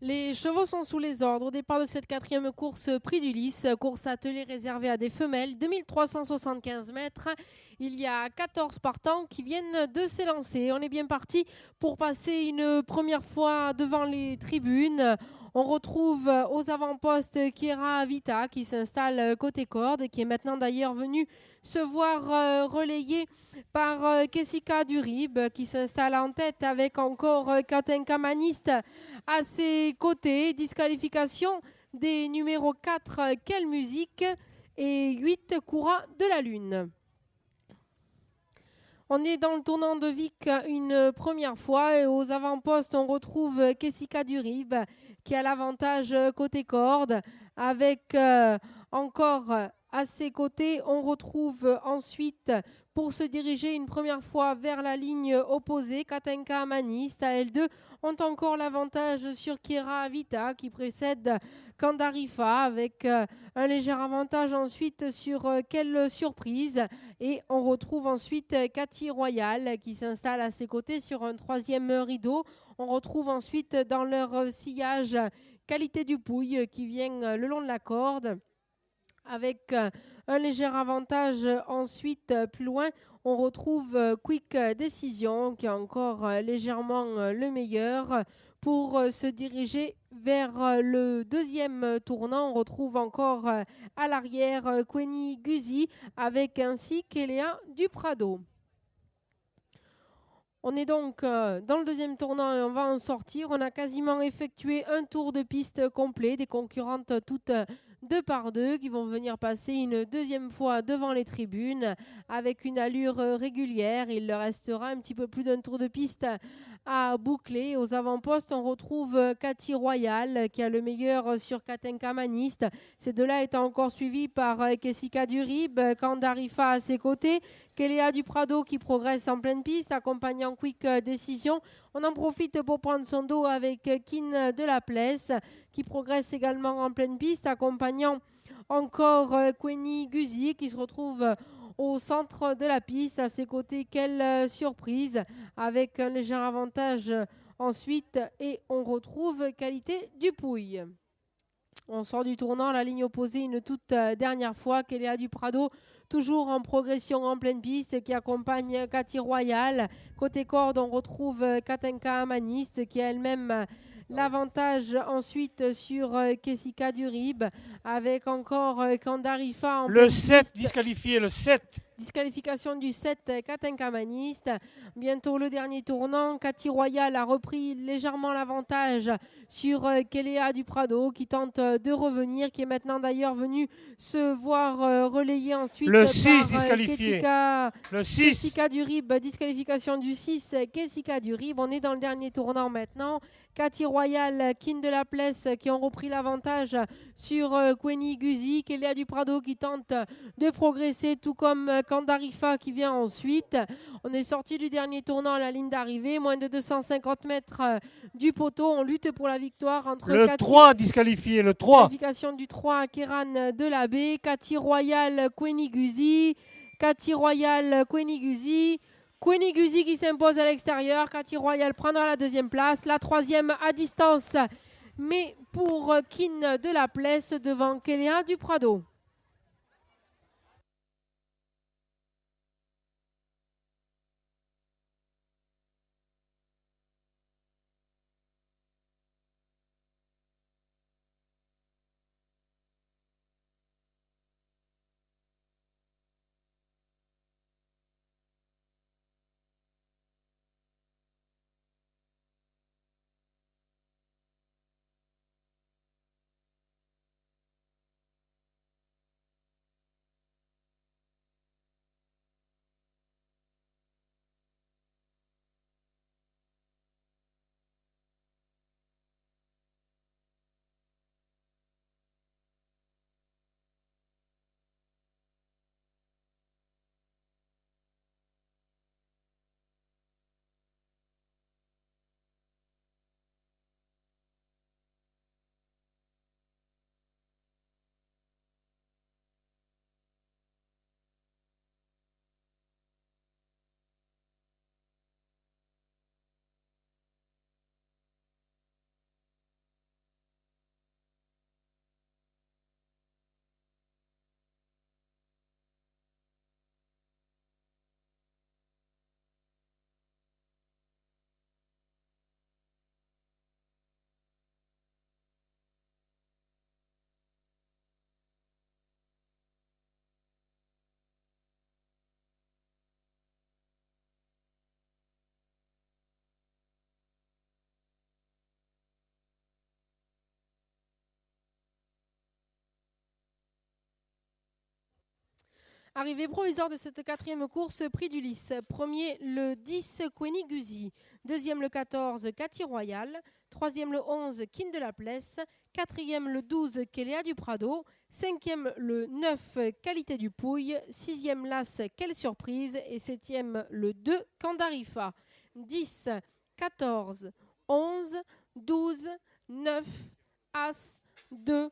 Les chevaux sont sous les ordres au départ de cette quatrième course Prix du Lys, course attelée réservée à des femelles, 2375 mètres. Il y a 14 partants qui viennent de s'élancer. On est bien parti pour passer une première fois devant les tribunes. On retrouve aux avant-postes Kiera Vita qui s'installe côté corde, qui est maintenant d'ailleurs venu se voir relayé par Kessika Durib qui s'installe en tête avec encore Katenka Maniste à ses côtés. Disqualification des numéros 4 Quelle Musique et 8 Courant de la Lune. On est dans le tournant de Vic une première fois et aux avant-postes on retrouve Kessika Durib qui a l'avantage côté corde avec encore à ses côtés on retrouve ensuite pour se diriger une première fois vers la ligne opposée Katenka Amanist à L2 ont encore l'avantage sur Kiera Vita qui précède Kandarifa avec un léger avantage ensuite sur Quelle Surprise et on retrouve ensuite Cathy Royal qui s'installe à ses côtés sur un troisième rideau. On retrouve ensuite dans leur sillage Qualité du Pouille qui vient le long de la corde avec un léger avantage ensuite plus loin. On retrouve Quick Décision qui est encore légèrement le meilleur. Pour se diriger vers le deuxième tournant, on retrouve encore à l'arrière Queni Guzi avec ainsi Kéléa du Prado. On est donc dans le deuxième tournant et on va en sortir. On a quasiment effectué un tour de piste complet, des concurrentes toutes deux par deux qui vont venir passer une deuxième fois devant les tribunes avec une allure régulière. Il leur restera un petit peu plus d'un tour de piste à boucler. Aux avant-postes, on retrouve Cathy Royal qui a le meilleur sur Katenka Maniste. Ces deux-là étant encore suivis par Kessika Durib, Kandarifa à ses côtés, Kéléa du Prado qui progresse en pleine piste, accompagnant Quick Décision. On en profite pour prendre son dos avec Kin de la Place qui progresse également en pleine piste, accompagnant encore Queni Guzi qui se retrouve au centre de la piste. À ses côtés, Quelle Surprise avec un léger avantage ensuite et on retrouve Qualité du Pouille. On sort du tournant, la ligne opposée une toute dernière fois. Kéléa du Prado, toujours en progression en pleine piste, qui accompagne Cathy Royal. Côté corde, on retrouve Katenka Amaniste, qui a elle-même l'avantage ensuite sur Kessika Durib, avec encore Kandarifa en Le pleine 7, piste. disqualifié, le 7. Disqualification du 7 Katenka Maniste. Bientôt le dernier tournant. Cathy Royal a repris légèrement l'avantage sur Kéléa du Prado qui tente de revenir, qui est maintenant d'ailleurs venu se voir relayer ensuite le 6 par disqualifié. Le 6. Kessika Durib. Disqualification du 6 Kessika Durib. On est dans le dernier tournant maintenant. Cathy Royal, Kin de la Place qui ont repris l'avantage sur Queni Guzi, Kéléa du Prado qui tente de progresser, tout comme Kandarifa qui vient ensuite. On est sorti du dernier tournant à la ligne d'arrivée, moins de 250 mètres du poteau. On lutte pour la victoire entre le 3 disqualifié, le 3. Qualification du 3 Kéran de la Baie, Cathy Royal, Queni Guzi, Cathy Royal, Queni Guzi. Queni Guzi qui s'impose à l'extérieur. Cathy Royal prendra la deuxième place. La troisième à distance, mais pour Kin de la Place devant Kéléa du Prado. Arrivée provisoire de cette quatrième course, prix du Lys. Premier, le 10, Queenie Guzzi. Deuxième, le 14, Cathy Royal. Troisième, le 11, Kin de la Plesse. Quatrième, le 12, Kéléa du Prado. Cinquième, le 9, Qualité du Pouille. Sixième, l'As, Quelle Surprise. Et septième, le 2, Candarifa. 10, 14, 11, 12, 9, As, 2,